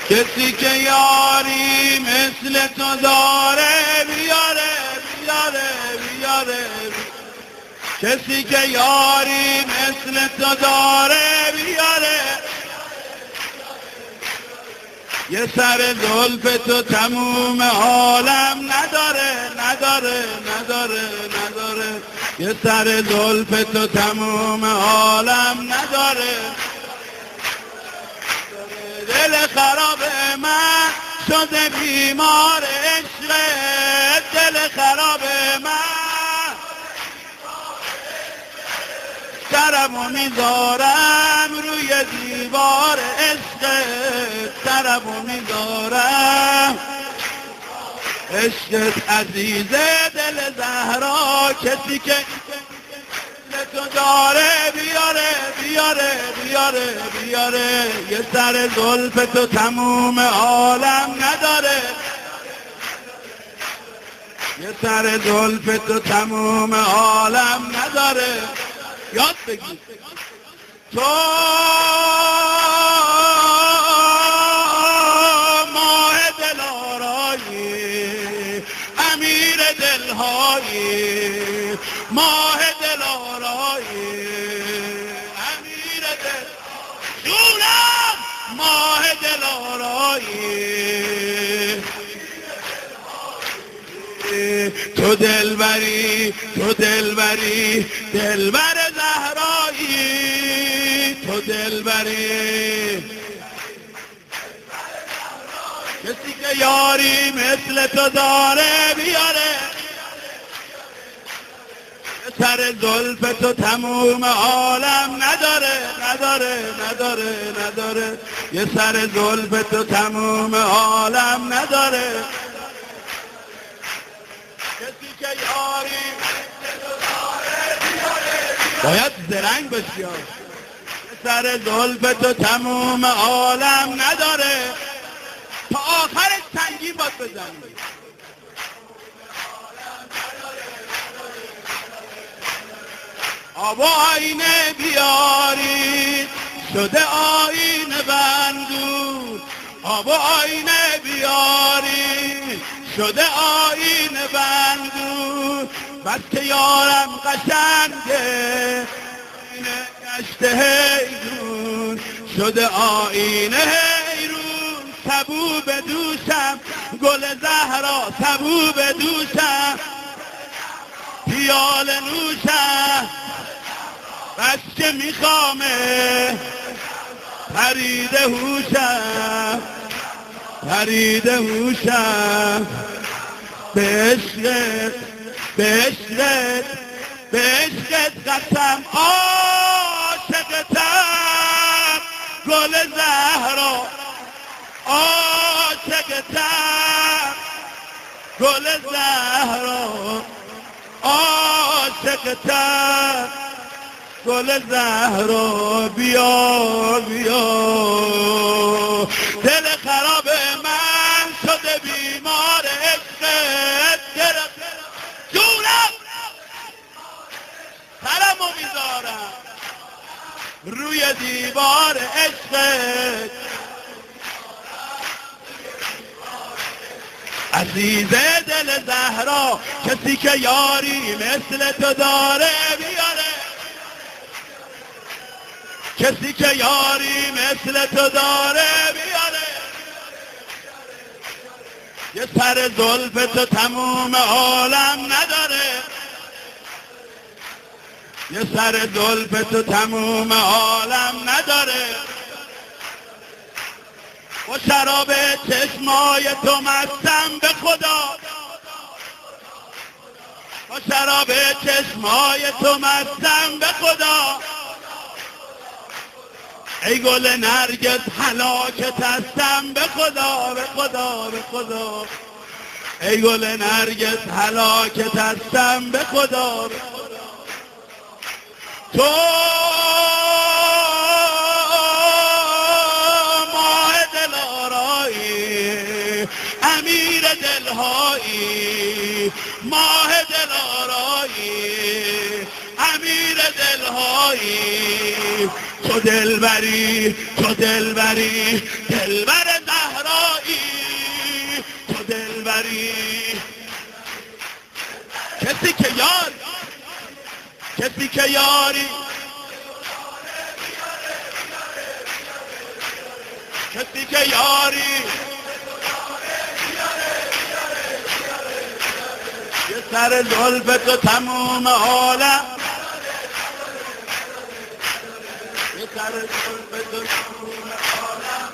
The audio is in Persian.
کسی که یاری مثل تو داره بیاره بیاره بیاره، کسی که یاری مثل تو داره بیاره، یه سر زلف تو تموم عالم نداره نداره نداره نداره، یه سر زلف تو تموم عالم نداره. دل خراب من شده بیمار عشق، دل خراب من سرمو میذارم روی دیوار عشق، سرمو میذارم عشقت عزیزه دل زهرا، کسی که تو داره بیاره بیاره بیاره بیاره، یه سر زلف تو تموم عالم نداره، یه سر زلف تو تموم عالم نداره. یاد بگیر تو ماه دلارایی، امیر دلهایی، ماه دلارایی، امیر دل جونم، ماه دلارایی، تو دلبری تو دلبری دلبر زهرایی، تو دلبری، کسی که یاری مثل تو داره بیاره، سر زلف تو تموم عالم نداره نداره نداره نداره، یه سر زلف تو تموم عالم نداره، کسی که یاری مثل تو داره بیاره، باید زرنگ باشی، یه سر زلف تو تموم عالم نداره، تا آخرش سنگین باید بزنی. آب و آینه بیاری شده آینه بندون، آب و آینه بیاری شده آینه بندون، بس که یارم قشنگه آینه گشته حیرون، شده آینه حیرون، سبو به دوشم گل زهرا، سبو به دوشم پیال نوشم، بس که میخوامه پریده هوشم پریده هوشم، به عشقت به عشقت به عشقت قسم عاشقتم گل زهرا، عاشقتم گل زهرا، عاشقتم گل زهرا، بیا بیا. دل خراب من شده بیمار عشقت، جونم سرمو میذارم روی دیوار عشقت، عزیزه دل زهرا، کسی که یاری مثل تو داره بیاره، کسی که یاری مثل تو داره بیاره، یه سر زلف تو تموم عالم نداره، یه سر زلف تو تموم عالم نداره، با شراب چشمای تو مستم به خدا، با شراب چشمای تو مستم به خدا، ای گل نرگس هلاکت هستم به خدا به خدا به خدا، ای گل نرگس هلاکت هستم به خدا به خدا. تو ماه دلارایی، امیر دلهایی، ماه دلارایی، امیر دلهایی، تو دلبری تو دلبری دلبر زهرا. کسی که یاری کسی که یاری یه سر زلف تو تموم عالم یه سر زلف تو تموم عالم